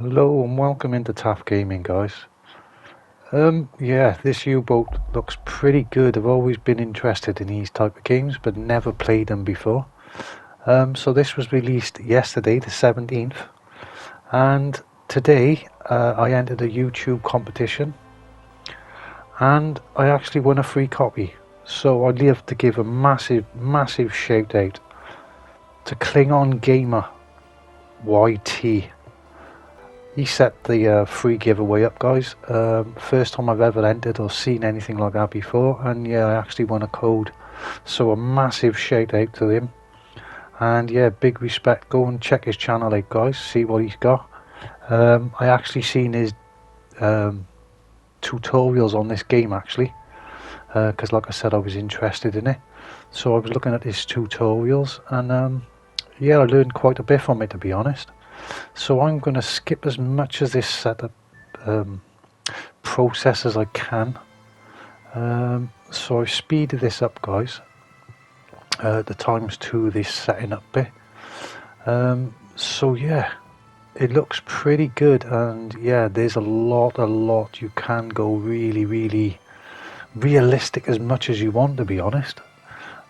Hello and welcome into TAF Gaming, guys. Yeah, this U-boat looks pretty good. I've always been interested in these type of games, but never played them before. So this was released yesterday, the 17th, and today I entered a YouTube competition, and I actually won a free copy. So I'd love to give a massive shout out to Klingon Gamer YT. He set the free giveaway up, guys. First time I've ever entered or seen anything like that before, and yeah, I actually won a code. So a massive shout out to him, and yeah, big respect. Go and check his channel out, guys. See what he's got. I actually seen his tutorials on this game actually, because like I said, I was interested in it. So I was looking at his tutorials, and yeah, I learned quite a bit from it, to be honest. So I'm going to skip as much of this setup process as I can. So I've speeded this up, guys. The times 2 this setting up bit. So yeah, it looks pretty good, and yeah, there's a lot you can go really realistic as much as you want, to be honest.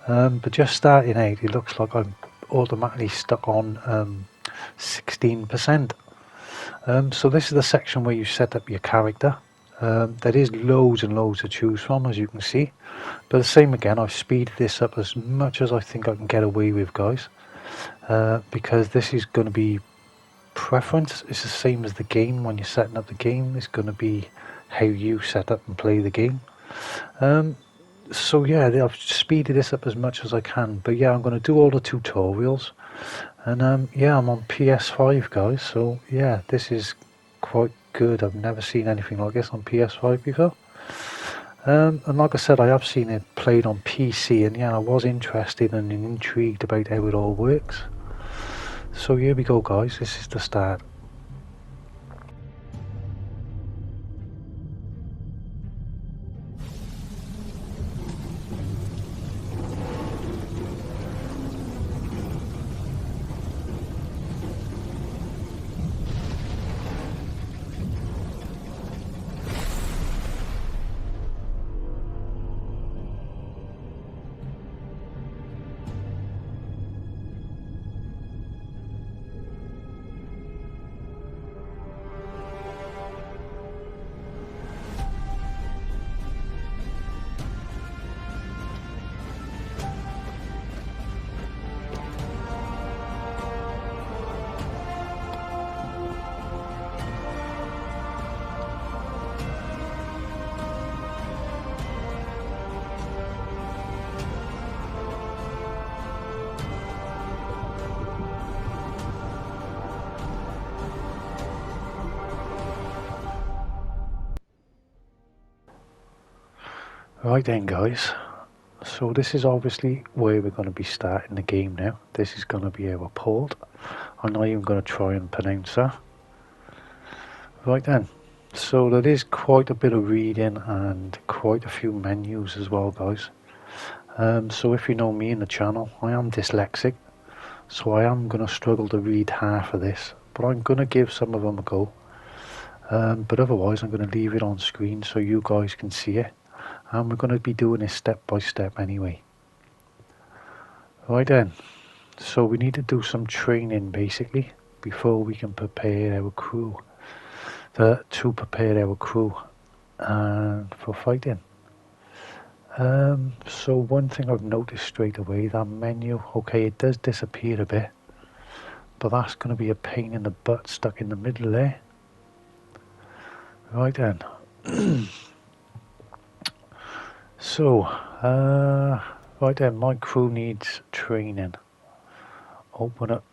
But just starting out, it looks like I'm automatically stuck on 16%. So this is the section where you set up your character. There is loads and loads to choose from, as you can see, but the same again, I've speeded this up as much as I think I can get away with, guys, because this is going to be preference. It's the same as the game. When you're setting up the game, it's going to be how you set up and play the game. So yeah, I've speeded this up as much as I can, but yeah, I'm going to do all the tutorials. And yeah, I'm on PS5, guys, so yeah, this is quite good. I've never seen anything like this on PS5 before. And like I said, I have seen it played on PC, and yeah, I was interested and intrigued about how it all works. So here we go, guys, this is the start. Right then, guys, so this is obviously where we're going to be starting the game now. This is going to be our port. I'm not even going to try and pronounce that. Right then, so there is quite a bit of reading and quite a few menus as well, guys. So if you know me in the channel, I am dyslexic, so I am going to struggle to read half of this, but I'm going to give some of them a go. But otherwise I'm going to leave it on screen so you guys can see it, and we're going to be doing this step by step anyway. Right then, so we need to do some training basically before we can prepare our crew. To prepare our crew for fighting. So one thing I've noticed straight away, that menu, okay, it does disappear a bit, but that's going to be a pain in the butt stuck in the middle there. Right then. So, right then, my crew needs training. Open up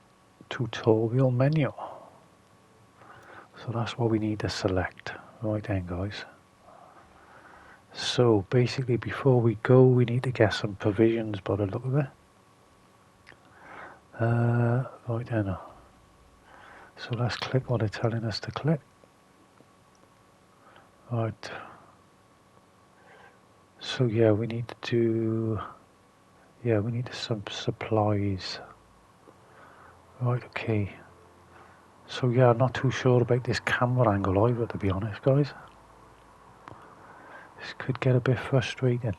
tutorial menu. So that's what we need to select. Right then, guys. So basically, before we go, we need to get some provisions by the look of it. Right then. So let's click what they're telling us to click. Right. So yeah, we need to do. Yeah, we need some supplies. Right. Okay. So yeah, I'm not too sure about this camera angle either, to be honest, guys. This could get a bit frustrating.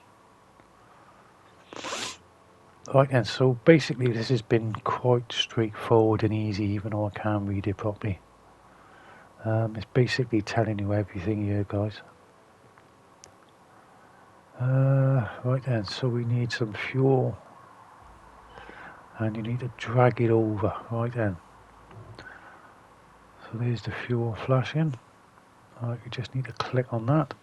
Right then, so basically this has been quite straightforward and easy, even though I can't read it properly. It's basically telling you everything here, guys. Right then, so we need some fuel. And you need to drag it over, right then. So there's the fuel flashing. Alright, you just need to click on that.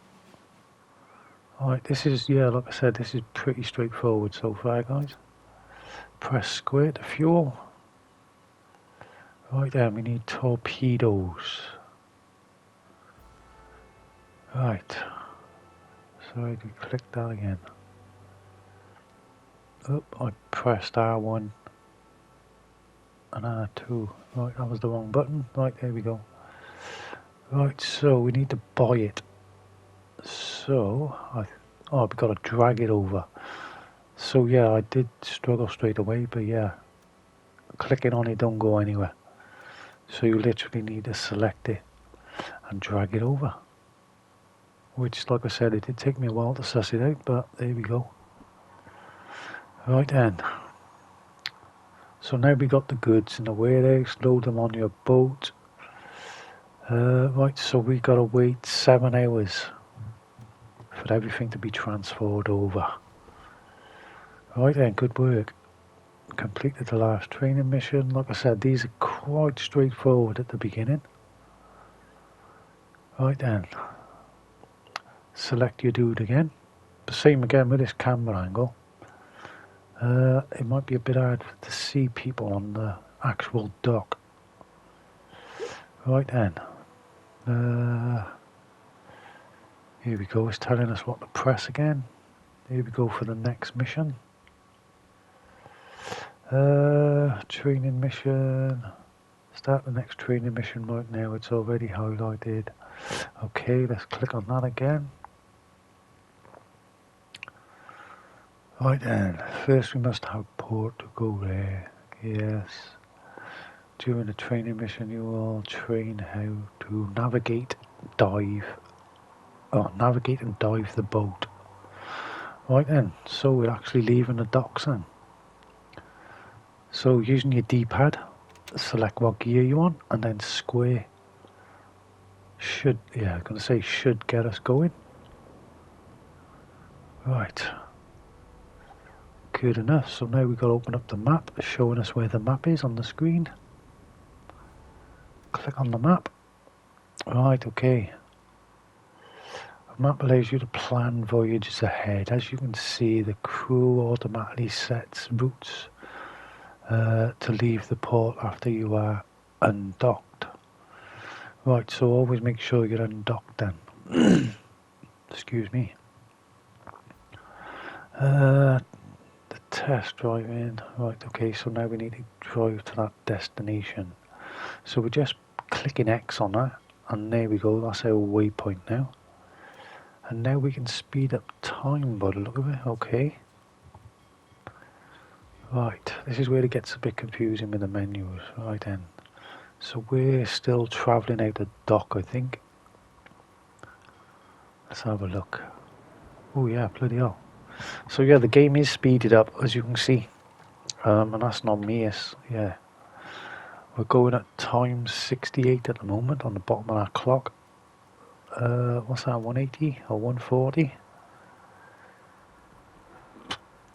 Alright, this is, yeah, like I said, this is pretty straightforward so far, guys. Press square to fuel. Right then, we need torpedoes. Right. So I can click that again. Oh, I pressed R1 and R2. Right, that was the wrong button. Right, there we go. Right, so we need to buy it. So, we've got to drag it over. So yeah, I did struggle straight away, but yeah, clicking on it don't go anywhere. So you literally need to select it and drag it over. Which, like I said, it did take me a while to suss it out, but there we go. Right then. So now we got the goods in the warehouse, load them on your boat. Right, so we got to wait 7 hours for everything to be transferred over. Right then, good work. Completed the last training mission. Like I said, these are quite straightforward at the beginning. Right then. Select your dude again. The same again with this camera angle. It might be a bit hard to see people on the actual dock. Right then. Here we go. It's telling us what to press again. Here we go for the next mission. Training mission. Start the next training mission right now. It's already highlighted. Okay, let's click on that again. Right then, first we must have port to go there. Yes. During the training mission you will train how to navigate and dive the boat. Right then, so we're actually leaving the docks then. So using your D-pad, select what gear you want and then square should get us going. Right. Good enough. So now we've got to open up the map, showing us where the map is on the screen. Click on the map. Right, okay. The map allows you to plan voyages ahead. As you can see, the crew automatically sets routes to leave the port after you are undocked. Right, so always make sure you're undocked then. Excuse me. The test driving. Right, okay, so now we need to drive to that destination. So we're just clicking X on that, and there we go, that's our waypoint now. And now we can speed up time by the look of it, okay. Right, this is where it gets a bit confusing with the menus, right then. So we're still travelling out the dock, I think. Let's have a look. Oh yeah, bloody hell. So yeah, the game is speeded up, as you can see. And that's not me, yeah. We're going at times 68 at the moment on the bottom of our clock. What's that, 180 or 140?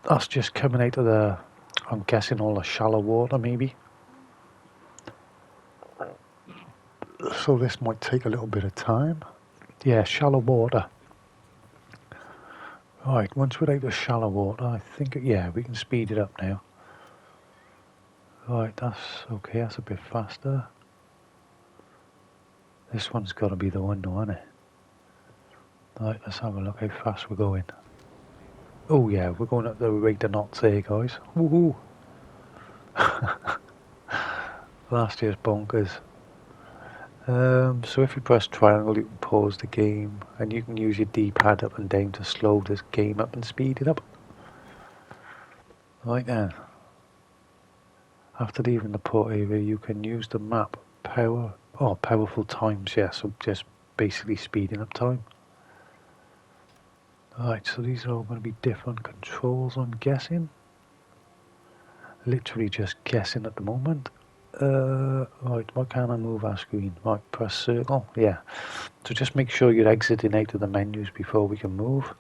That's just coming out of the, I'm guessing, all the shallow water maybe. So this might take a little bit of time. Yeah, shallow water. Right, once we're out of shallow water, I think, yeah, we can speed it up now. Right, that's okay, that's a bit faster. This one's got to be the one though, isn't it? Right, let's have a look how fast we're going. Oh yeah, we're going at the rate of knots there, guys. Woohoo! That's just bonkers. So if you press triangle, you can pause the game, and you can use your D-pad up and down to slow this game up and speed it up. Right then. After leaving the port area, you can use the map powerful times, yeah, so just basically speeding up time. Right, so these are all going to be different controls, I'm guessing. Literally just guessing at the moment. Right, why can't I move our screen? Right, press circle, yeah. So just make sure you're exiting out of the menus before we can move.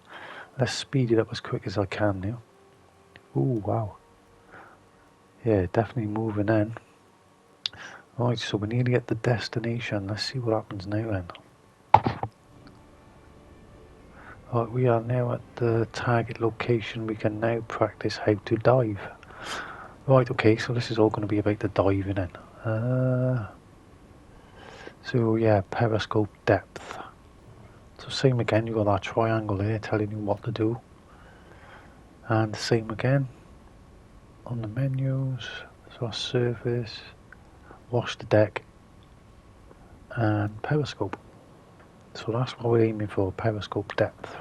Let's speed it up as quick as I can now. Ooh, wow. Yeah, definitely moving in. Right, so we're nearly at the destination. Let's see what happens now then. Right, we are now at the target location. We can now practice how to dive. Right, okay, so this is all going to be about the diving in. So yeah, periscope depth. So same again, you've got that triangle there telling you what to do. And same again on the menus. So surface, wash the deck, and periscope. So that's what we're aiming for, periscope depth.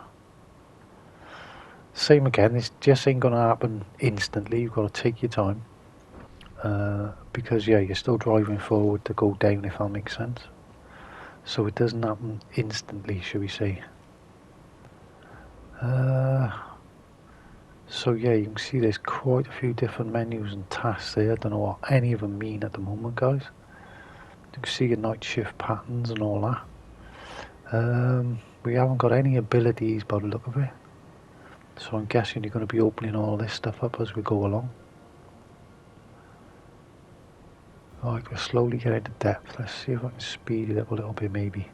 Same again, this just ain't going to happen instantly, you've got to take your time. Because yeah, you're still driving forward to go down, if that makes sense. So it doesn't happen instantly, shall we say. So yeah, you can see there's quite a few different menus and tasks there. I don't know what any of them mean at the moment, guys. You can see your night shift patterns and all that. We haven't got any abilities by the look of it. So I'm guessing you're going to be opening all this stuff up as we go along. Right, we're slowly getting to depth. Let's see if I can speed it up a little bit maybe.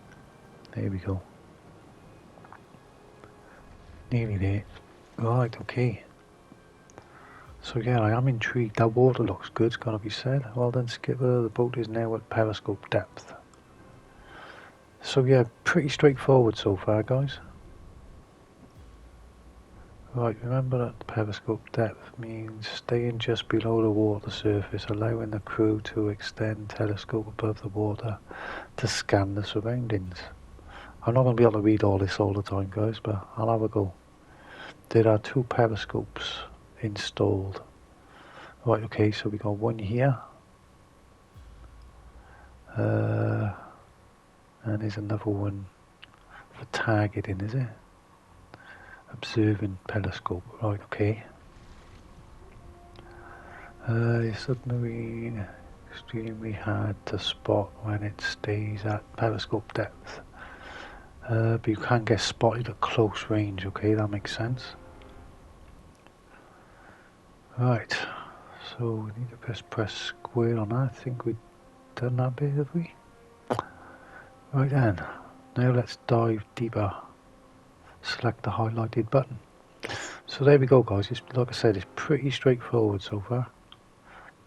There we go. Nearly there. Right, okay. So yeah, I am intrigued. That water looks good, it's got to be said. Well done, skipper. The boat is now at periscope depth. So yeah, pretty straightforward so far, guys. Right, remember that periscope depth means staying just below the water surface, allowing the crew to extend telescope above the water to scan the surroundings. I'm not going to be able to read all this all the time, guys, but I'll have a go. There are 2 periscopes installed. Right, okay, so we got one here. And there's another one for targeting, is it? Observing telescope, right, okay. The submarine extremely hard to spot when it stays at periscope depth. But you can get spotted at close range, okay, that makes sense. Right, so we need to press square on that. I think we've done that bit, have we? Right then, now let's dive deeper. Select the highlighted button. So there we go, guys. It's, like I said, it's pretty straightforward so far.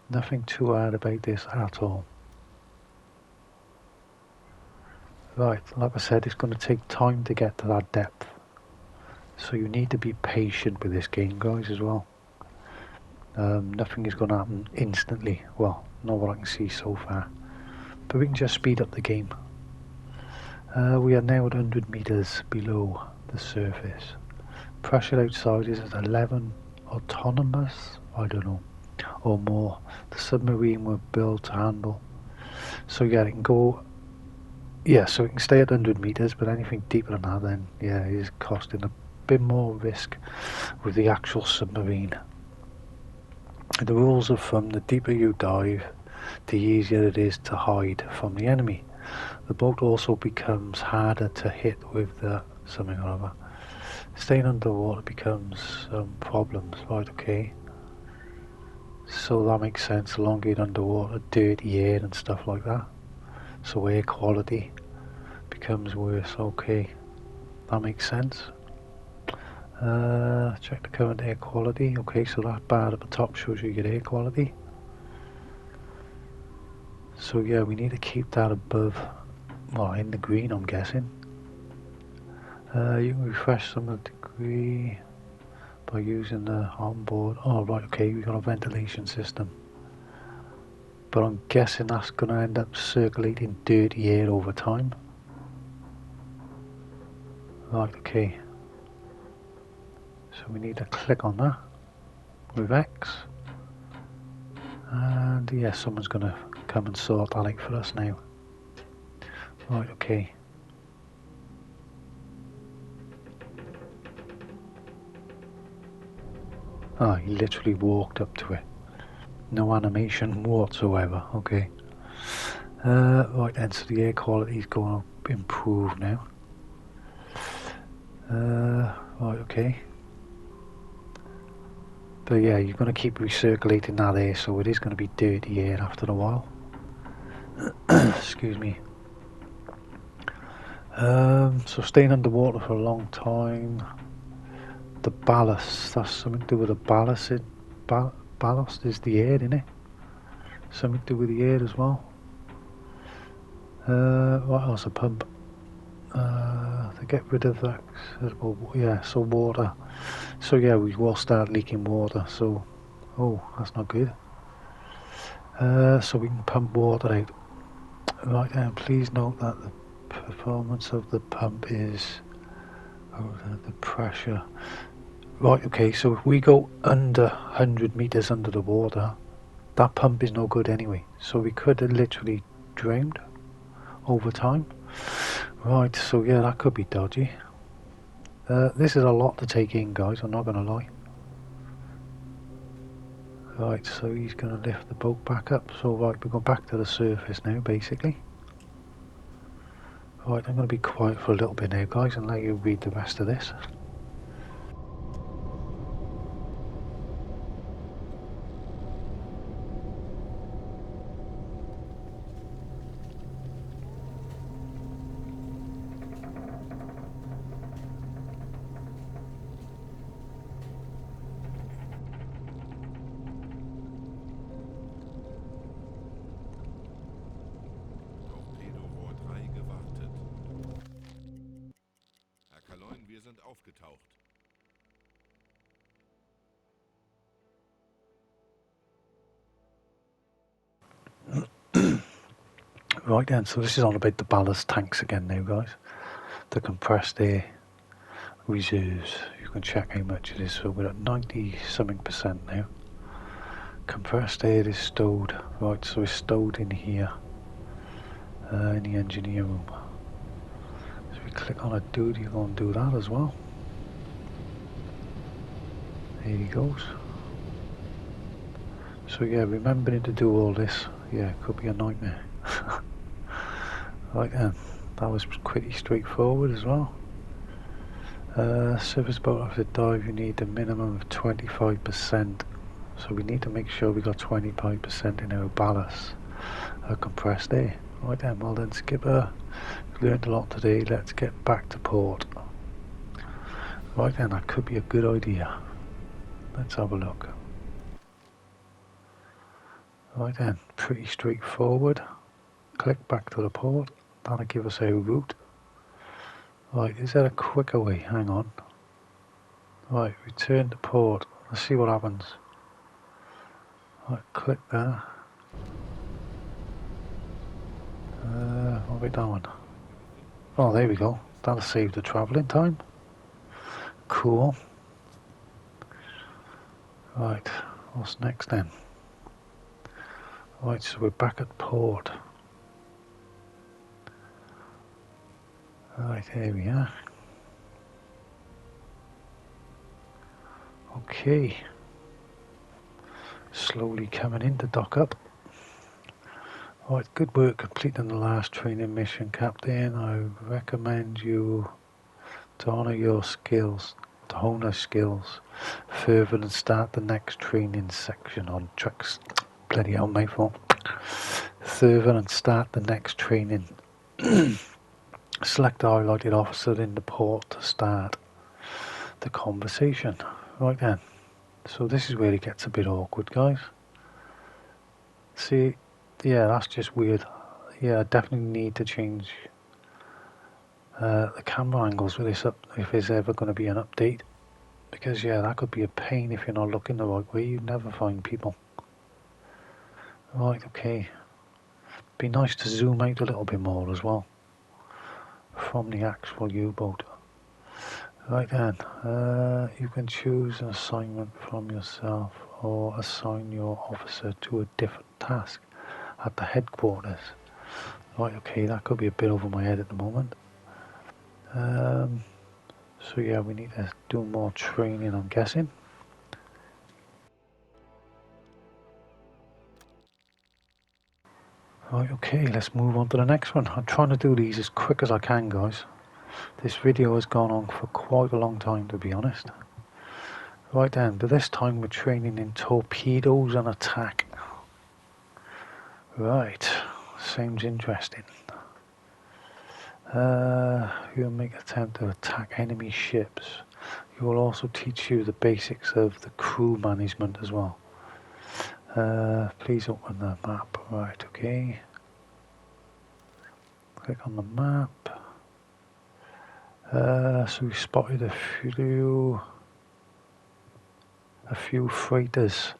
Nothing too hard about this at all. Right, like I said, it's going to take time to get to that depth. So you need to be patient with this game, guys, as well. Nothing is going to happen instantly. Well, not what I can see so far. But we can just speed up the game. We are now at 100 meters below the surface. Pressure outside is at 11 autonomous, I don't know, or more. The submarine were built to handle. So yeah, it can go, yeah, so it can stay at 100 meters, but anything deeper than that, then yeah, it is costing a bit more risk with the actual submarine. The rules are from the deeper you dive, the easier it is to hide from the enemy. The boat also becomes harder to hit with the something or other. Staying underwater becomes problems, right, okay. So that makes sense, the longer you're underwater, dirty air and stuff like that. So air quality becomes worse, okay. That makes sense. Check the current air quality. Okay, so that bar at the top shows you your air quality. So yeah, we need to keep that above, well, in the green, I'm guessing. You can refresh some of the degree by using the onboard. Oh right, okay, we've got a ventilation system. But I'm guessing that's going to end up circulating dirty air over time. Right, okay. So we need to click on that with X. And yeah, someone's going to come and sort that out for us now. Right, okay. Ah, he literally walked up to it. No animation whatsoever. Okay. Right then, so the air quality is going to improve now. Right, okay. But yeah, you're going to keep recirculating that air, so it is going to be dirty air after a while. Excuse me. So staying underwater for a long time. The ballast, that's something to do with the ballast. Ballast is the air, isn't it? Something to do with the air as well. What else? A pump. To get rid of that. Well, yeah, so water. So yeah, we will start leaking water. So, oh, that's not good. So we can pump water out. Right, and please note that the performance of the pump is the pressure. Right, okay, so if we go under 100 meters under the water, that pump is no good anyway. So we could have literally drowned over time. Right, so yeah, that could be dodgy. This is a lot to take in, guys, I'm not going to lie. Right, so he's going to lift the boat back up. So right, we're going back to the surface now, basically. Right, I'm going to be quiet for a little bit now, guys, and let you read the rest of this. Wir sind aufgetaucht. Right then, so this is on about the ballast tanks again now, guys. The compressed air reserves. You can check how much it is. So we're at 90 something percent now. Compressed air is stowed. Right, so it's stowed in here, in the engineer room. So we click on a dude, you go and do that as well. There he goes. So yeah, remembering to do all this, yeah, could be a nightmare. Right then, that was pretty straightforward as well. Surface boat after dive, you need a minimum of 25%. So we need to make sure we got 25% in our ballast, compressed air. Right then, well then, skipper, learned a lot today. Let's get back to port. Right then, that could be a good idea. Let's have a look. Right then, pretty straightforward. Click back to the port. That'll give us our route. Right, is there a quicker way? Hang on. Right, return to port. Let's see what happens. Right, click there. What are we doing? Oh, there we go. That'll save the travelling time. Cool. Right, what's next then? Right, so we're back at port. Right, here we are. Okay. Slowly coming in to dock up. Right, good work completing the last training mission, Captain. I recommend you to honour your skills, further and start the next training section on tracks. Bloody hell, my fault. Further and start the next training. Select the highlighted officer in the port to start the conversation. Right then, so this is where it gets a bit awkward, guys. See, yeah, that's just weird. Yeah, I definitely need to change the camera angles with this up if there's ever going to be an update, because yeah, that could be a pain if you're not looking the right way. You never find people. Right, okay. Be nice to zoom out a little bit more as well from the actual U-boat. Right then, you can choose an assignment from yourself or assign your officer to a different task. at the headquarters. Right, okay, that could be a bit over my head at the moment. So yeah, we need to do more training, I'm guessing. Right, okay, let's move on to the next one. I'm trying to do these as quick as I can, guys. This video has gone on for quite a long time, to be honest. Right then, but this time we're training in torpedoes and attack. Right, seems interesting. You'll make attempt to attack enemy ships. It will also teach you the basics of the crew management as well. Please open the map. Right, okay. Click on the map. So we spotted a few freighters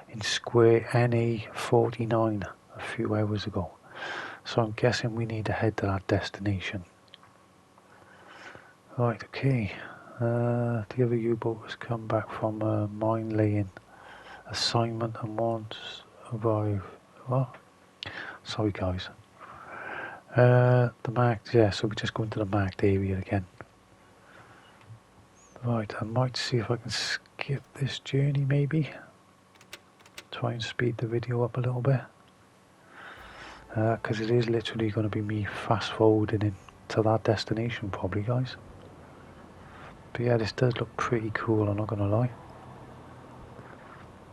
in square NA 49 a few hours ago. So I'm guessing we need to head to that destination. Right, okay. The other U-boat has come back from a mine laying assignment and wants arrive. What? Sorry guys. The marked, yeah, so we just go into the marked area again. Right, I might see if I can skip this journey maybe. Try and speed the video up a little bit. Because it is literally going to be me fast forwarding into that destination probably, guys. But yeah, this does look pretty cool, I'm not going to lie.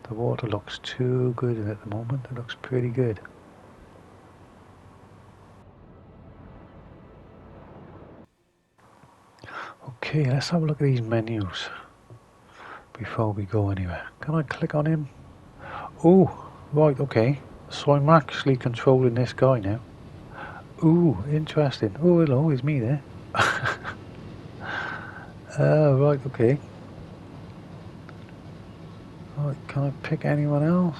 The water looks too good at the moment, it looks pretty good. Okay, let's have a look at these menus before we go anywhere. Can I click on him? Oh, right, okay. So I'm actually controlling this guy now. Ooh, interesting. Oh, hello, it's me there. Right, okay. Right, can I pick anyone else?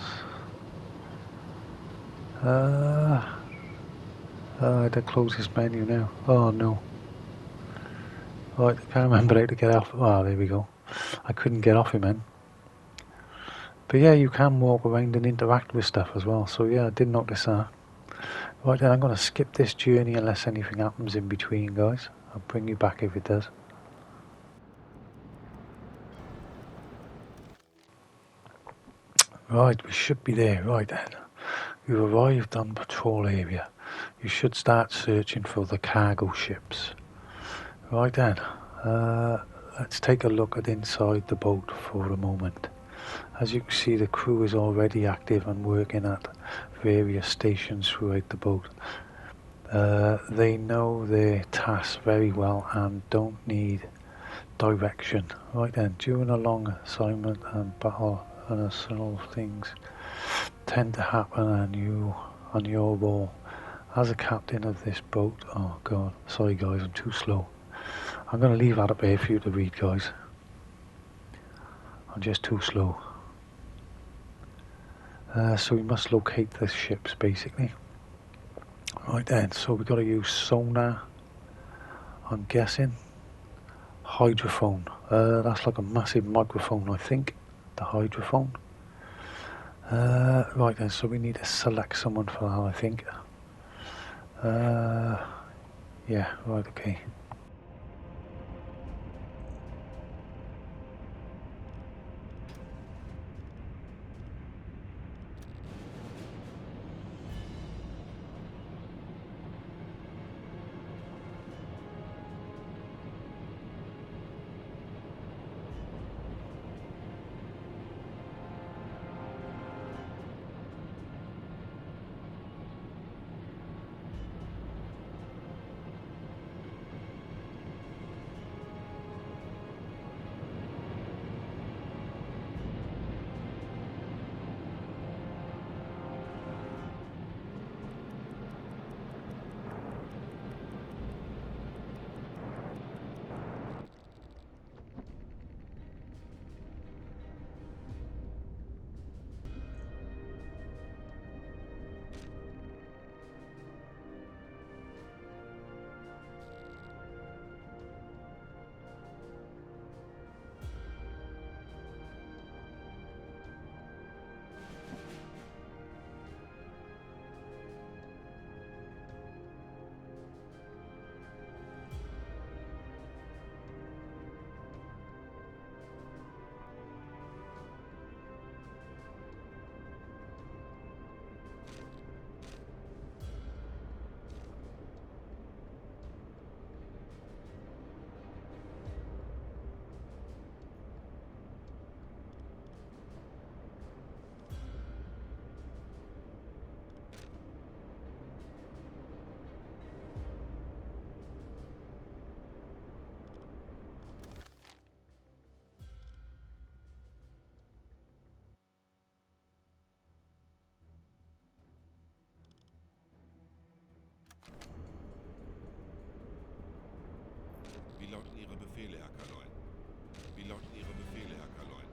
The closest menu now. Oh no. Right, I can't remember how to get off. Ah, there we go. I couldn't get off him then. But yeah, you can walk around and interact with stuff as well. So yeah, I did notice that. Right then, I'm going to skip this journey unless anything happens in between, guys. I'll bring you back if it does. Right, we should be there. Right then. We've arrived on patrol area. You should start searching for the cargo ships. Right then, let's take a look at inside the boat for a moment. As you can see, the crew is already active and working at various stations throughout the boat. They know their tasks very well and don't need direction. Right then, during a long assignment and battle, unusual things tend to happen on your wall. As a captain of this boat, oh god, sorry guys, I'm too slow. I'm going to leave that up here for you to read, guys. I'm just too slow. So we must locate the ships, basically. Right then, so we've got to use sonar, I'm guessing. Hydrophone. That's like a massive microphone, I think. The hydrophone. Right then, so we need to select someone for that, I think. Yeah, right, okay. Ihre Befehle, Herr Kaloin? Wie lauten Ihre Befehle, Herr Kaloin?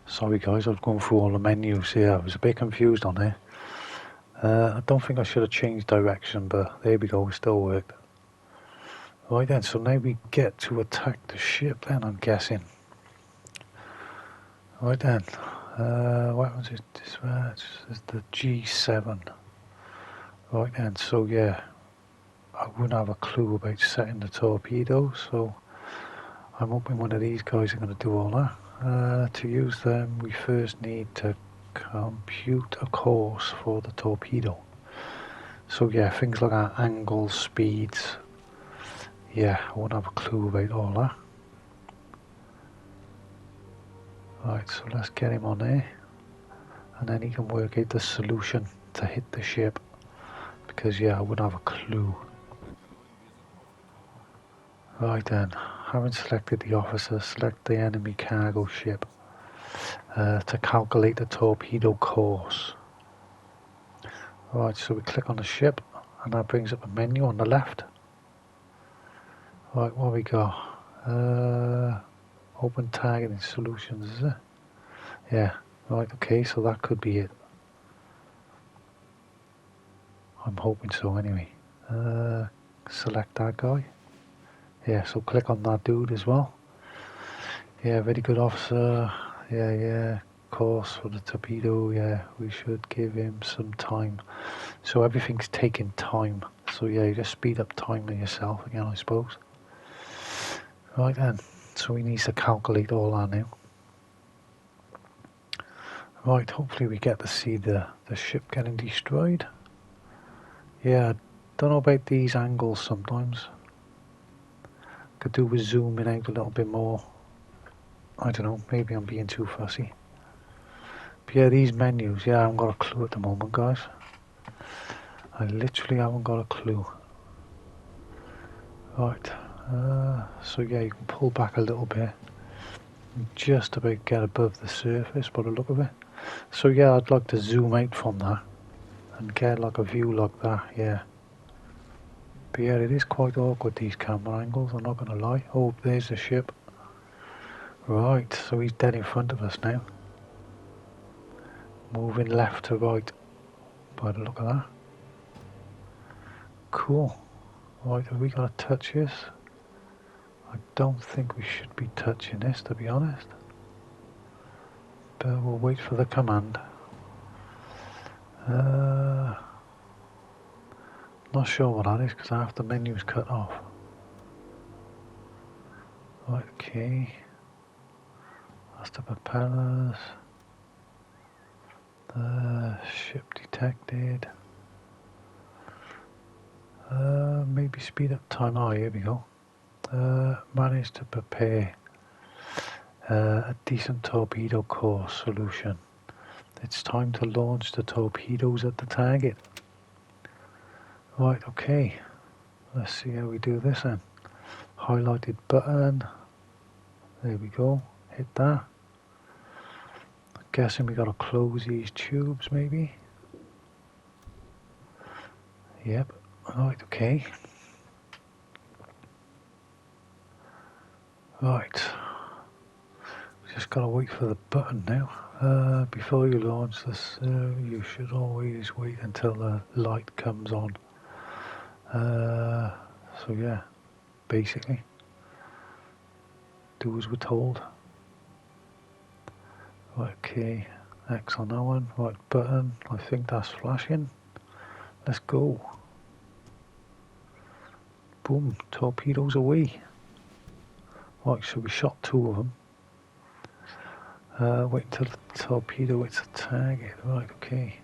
Sorry guys, I've gone through all the menus here. I was a bit confused on there. I don't think I should have changed direction, but there we go, it still worked. Right then, so now we get to attack the ship then, I'm guessing. Right then, what was it? This is the G7. Right then, so yeah, I wouldn't have a clue about setting the torpedoes, so I'm hoping one of these guys are going to do all that. To use them, we first need to compute a course for the torpedo. So yeah, things like our angles, speeds. Yeah, I won't have a clue about all that. Right, so let's get him on there. And then he can work out the solution to hit the ship. Because yeah, I wouldn't have a clue. Right then, having selected the officer, select the enemy cargo ship to calculate the torpedo course. Right, so we click on the ship and that brings up a menu on the left. Right, what we got? Open targeting solutions, is it? Yeah, right, okay, so that could be it. I'm hoping so anyway. Select that guy. Yeah, so click on that dude as well. Yeah, very good officer. Yeah. Course for the torpedo. Yeah, we should give him some time. So everything's taking time. So yeah, you just speed up time on yourself again, I suppose. Right then, so he needs to calculate all that now. Right, hopefully we get to see the ship getting destroyed. Yeah, I don't know about these angles sometimes. Could do with zooming out a little bit more. I don't know, maybe I'm being too fussy. But yeah, these menus, yeah, I haven't got a clue at the moment, guys. I literally haven't got a clue. Right, so yeah, you can pull back a little bit. Just about get above the surface by the look of it. So yeah, I'd like to zoom out from that and get like a view like that, yeah. But yeah, it is quite awkward, these camera angles, I'm not going to lie. Oh, there's the ship. Right, so he's dead in front of us now. Moving left to right by the look of that. Cool. Right, have we got to touch this? I don't think we should be touching this, to be honest. But we'll wait for the command. Not sure what that is because half the menu's cut off. Right, okay. That's the propellers. Ship detected. Maybe speed up time. Oh, here we go. Managed to prepare a decent torpedo course solution. It's time to launch the torpedoes at the target. Right, okay. Let's see how we do this then. Highlighted button. There we go. Hit that. I'm guessing we gotta close these tubes maybe. Yep. Right, okay. Right. Just gotta wait for the button now. Before you launch this, you should always wait until the light comes on. So yeah, basically, do as we're told. Right, okay, X on that one. Right, button. I think that's flashing. Let's go. Boom, torpedoes away. Right, so we shot 2 of them. Wait until the torpedo hits the target. Right, okay.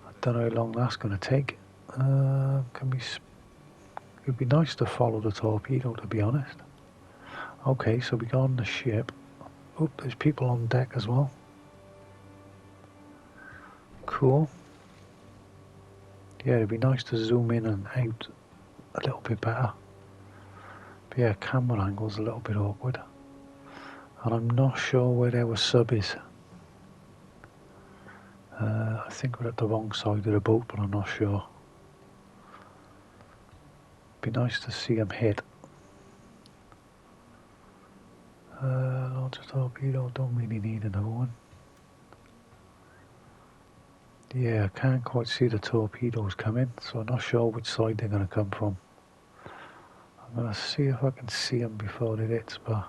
I don't know how long that's going to take. It'd be nice to follow the torpedo, to be honest. Okay, so we got on the ship. Oh, there's people on deck as well. Cool. Yeah, it'd be nice to zoom in and out a little bit better. But yeah, camera angle's a little bit awkward. And I'm not sure where our sub is. I think we're at the wrong side of the boat, but I'm not sure. Be nice to see him hit. Launch a torpedo, don't really need another one. Yeah, I can't quite see the torpedoes coming, so I'm not sure which side they're going to come from. I'm going to see if I can see them before it hits, but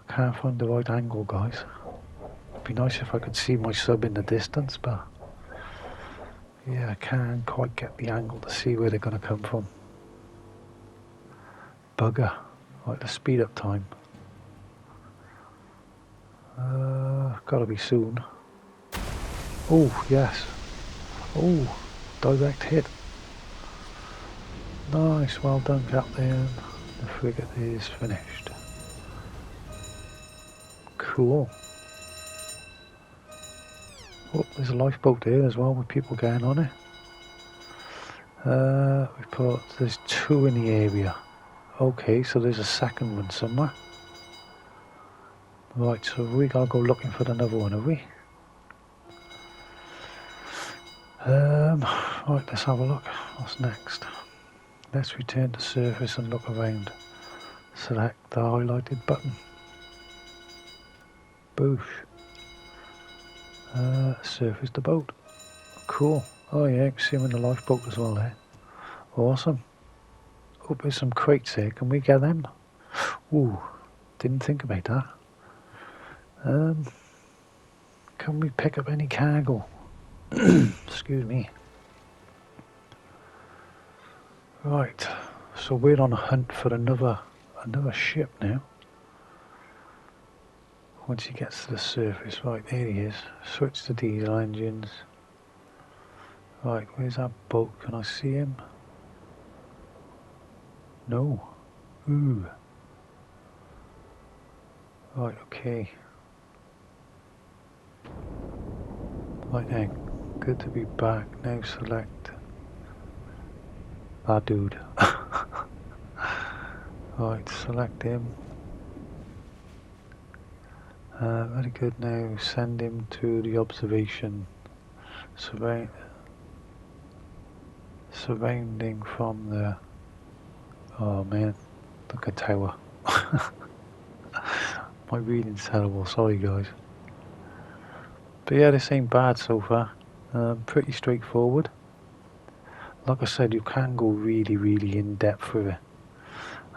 I can't find the right angle, guys. It'd be nice if I could see my sub in the distance, but yeah, I can't quite get the angle to see where they're going to come from. Bugger. Right, the speed up time. Gotta be soon. Oh, yes. Oh, direct hit. Nice, well done, Captain. The frigate is finished. Cool. Oh, there's a lifeboat there as well with people getting on it. There's 2 in the area. Okay, so there's a second one somewhere. Right, so we gotta go looking for another one, have we? Right, let's have a look. What's next? Let's return to surface and look around. Select the highlighted button. Boosh. Surface the boat. Cool. Oh yeah, you can see him in the lifeboat as well there. Awesome. Oh, there's some crates here. Can we get them? Ooh, didn't think about that. Can we pick up any cargo? Excuse me. Right, so we're on a hunt for another ship now. Once he gets to the surface, right, there he is. Switch to diesel engines. Right, where's that boat? Can I see him? No. Ooh. Right, okay. Right then, good to be back. Now select that dude. Right, select him. Very good. Now send surrounding from the... Oh man, look at tower. My reading's terrible, sorry guys. But yeah, this ain't bad so far. Pretty straightforward. Like I said, you can go really in depth with it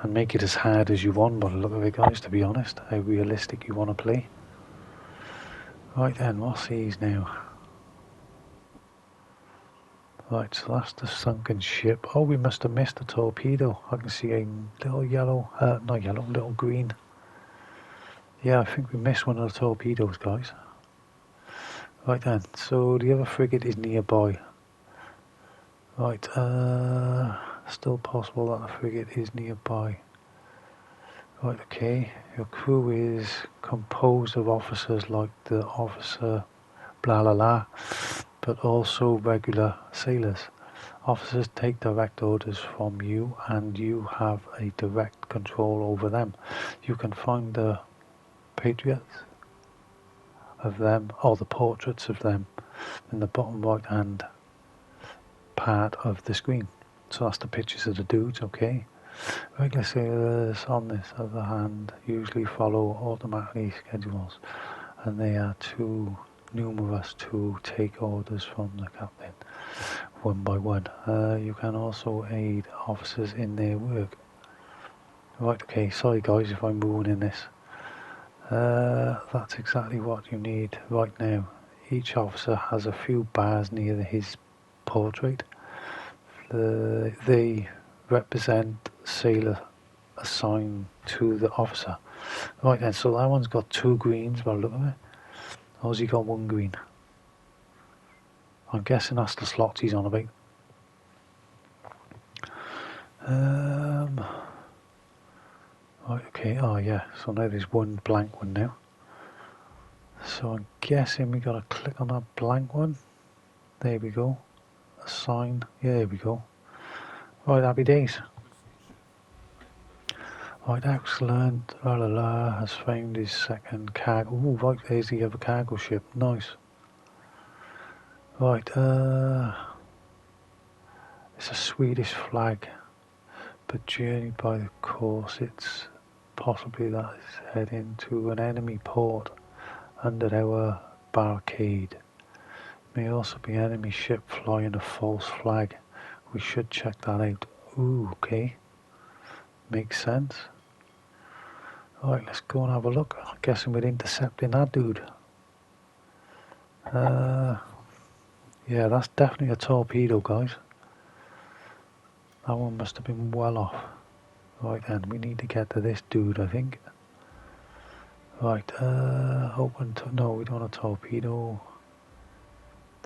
and make it as hard as you want by the look of it, guys, to be honest. How realistic you want to play. Right then, what's these now? Right, so that's the sunken ship. Oh, we must have missed a torpedo. I can see a little yellow, not yellow, little green. Yeah, I think we missed one of the torpedoes, guys. Right then, so the other frigate is nearby. Right, still possible that the frigate is nearby. Right, okay, your crew is composed of officers like the officer blah blah blah, but also regular sailors. Officers take direct orders from you and you have a direct control over them. You can find the patriots of them, or the portraits of them, in the bottom right hand part of the screen. So that's the pictures of the dudes, okay? Regular sailors, on this other hand, usually follow automatically schedules, and they are too numerous to take orders from the captain one by one. You can also aid officers in their work. Right, okay, sorry guys if I'm ruining this. That's exactly what you need right now. Each officer has a few bars near his portrait. They represent sailor assigned to the officer. Right then, so that one's got 2 greens by the look of it. How's he got 1 green? I'm guessing that's the slots he's on about. Right, okay, oh yeah, so now there's 1 blank one now. So I'm guessing we gotta click on that blank one. There we go. Assign, yeah, there we go. Right, happy days. Right, excellent. La la la has found his second cargo. Ooh, right, there's the other cargo ship. Nice. Right, it's a Swedish flag, but journeyed by the course, it's possibly that it's heading to an enemy port under our barricade. May also be enemy ship flying a false flag. We should check that out. Ooh, okay. Makes sense. Alright, let's go and have a look. I'm guessing we're intercepting that dude. Yeah, that's definitely a torpedo, guys. That one must have been well off. Right then, we need to get to this dude, I think. Right, open to... No, we don't want a torpedo.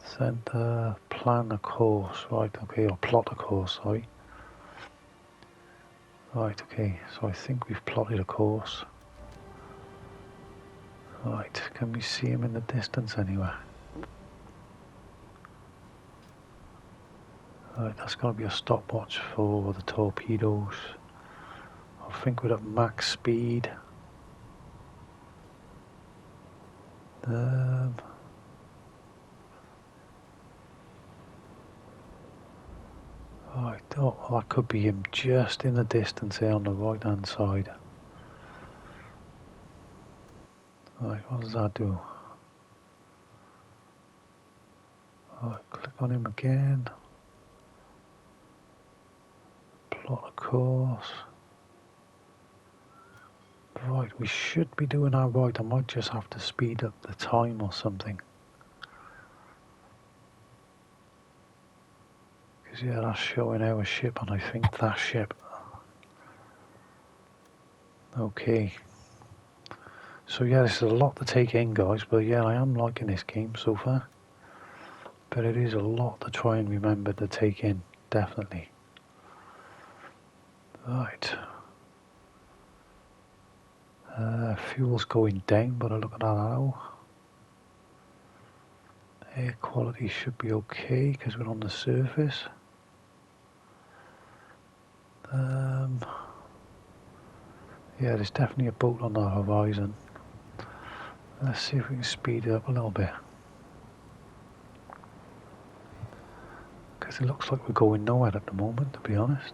Center, plan a course. Right, okay, or plot a course, sorry. Right, okay, so I think we've plotted a course. Right, can we see him in the distance anywhere? Right, that's got to be a stopwatch for the torpedoes. I think we're at max speed. Right, oh, well, that could be him just in the distance there on the right hand side. Right, what does that do? Right, click on him again. Plot a course. Right, we should be doing that right. I might just have to speed up the time or something. Because yeah, that's showing our ship, and I think that ship. Okay. So yeah, this is a lot to take in, guys, but yeah, I am liking this game so far. But it is a lot to try and remember to take in, definitely. Right. Fuel's going down, but I look at that now. Air quality should be okay because we're on the surface. Yeah, there's definitely a boat on the horizon. Let's see if we can speed it up a little bit. Because it looks like we're going nowhere at the moment, to be honest.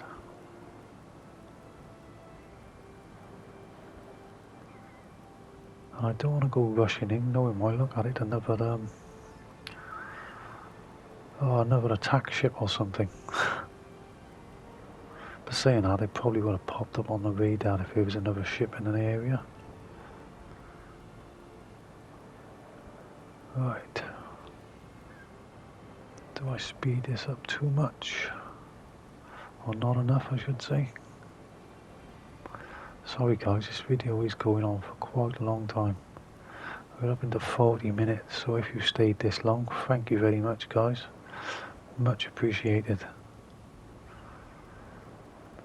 And I don't want to go rushing in, knowing might look at it another another attack ship or something. But saying that, it probably would have popped up on the radar if there was another ship in an area. Right. Do I speed this up too much? Or not enough, I should say. Sorry guys, this video is going on for quite a long time. We're up into 40 minutes, so if you stayed this long, thank you very much guys. Much appreciated.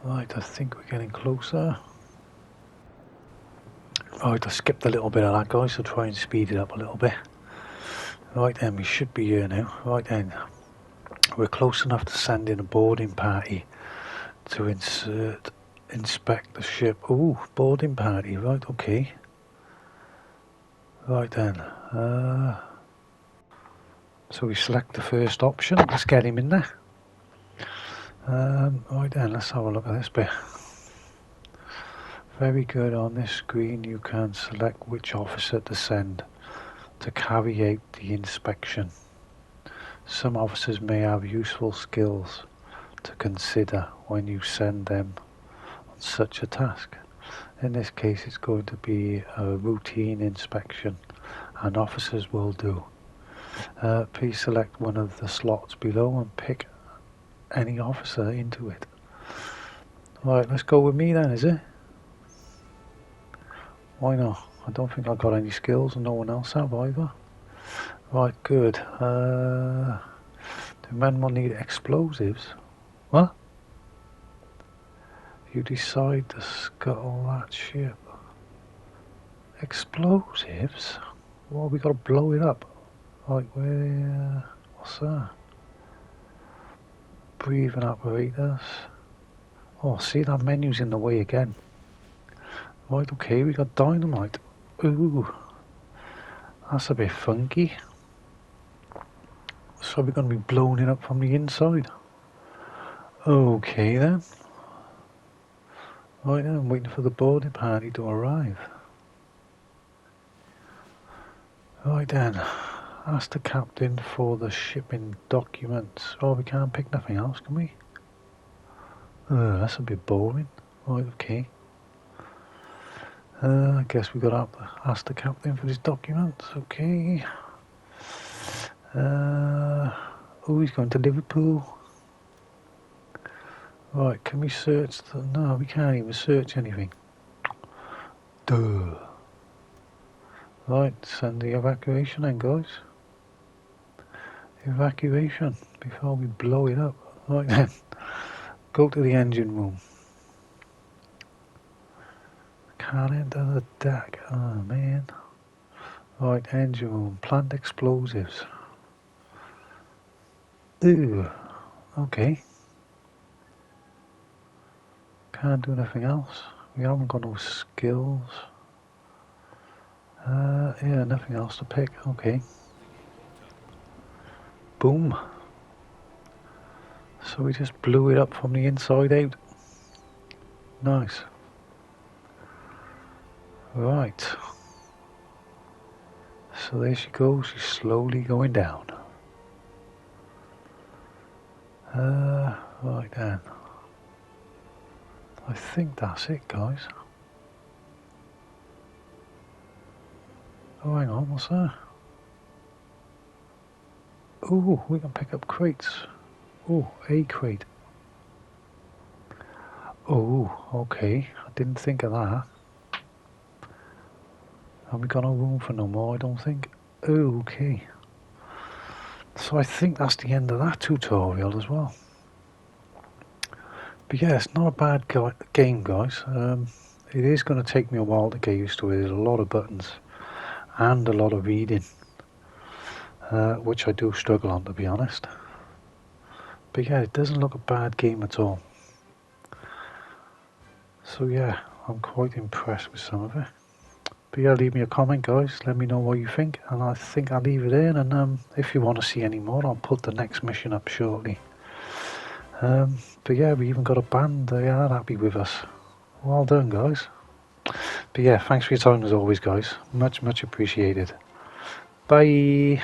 Right, I think we're getting closer. Right, I skipped a little bit of that guys, so try and speed it up a little bit. Right then, we should be here now. Right then, we're close enough to send in a boarding party to inspect the ship. Oh, boarding party, right, okay. Right then, so we select the first option, let's get him in there. Right then, let's have a look at this bit. Very good, on this screen you can select which officer to send to carry out the inspection. Some officers may have useful skills to consider when you send them on such a task. In this case it's going to be a routine inspection and officers will do. Please select one of the slots below and pick any officer into it. Right, let's go with me then, is it? Why not? I don't think I've got any skills and no one else have either. Right, good. The men will need explosives. What? You decide to scuttle that ship. Explosives? Well, we got to blow it up. Like, where? What's that? Breathing apparatus. Oh, see, that menu's in the way again. Right, okay, we got dynamite. Ooh, that's a bit funky. So we're going to be blowing it up from the inside. Okay then. Right then, I'm waiting for the boarding party to arrive. Right then, ask the captain for the shipping documents. Oh, we can't pick nothing else, can we? That's a bit boring. Right, okay. I guess we got to ask the captain for his documents. Okay. Oh, he's going to Liverpool. Right, can we search? No, we can't even search anything. Duh. Right, send the evacuation then, guys. Evacuation before we blow it up. Right then, go to the engine room. Can't enter the deck. Oh man. Right, engine room. Plant explosives. Ew. Okay. Can't do nothing else. We haven't got no skills. Yeah, nothing else to pick. Okay. Boom. So we just blew it up from the inside out. Nice. Right. So there she goes. She's slowly going down. Right then. I think that's it, guys. Oh, hang on, what's that? Oh, we can pick up crates. Oh, a crate. Oh, okay. I didn't think of that. Have we got no room for no more? I don't think. Oh, okay. So I think that's the end of that tutorial as well. But yeah, it's not a bad game, guys. It is going to take me a while to get used to it. There's a lot of buttons and a lot of reading, which I do struggle on, to be honest. But yeah, it doesn't look a bad game at all. So yeah, I'm quite impressed with some of it. But yeah, leave me a comment, guys. Let me know what you think, and I think I'll leave it in. And if you want to see any more, I'll put the next mission up shortly. But yeah, we even got a band. They are happy with us. Well done, guys. But yeah, thanks for your time as always, guys. Much appreciated. Bye.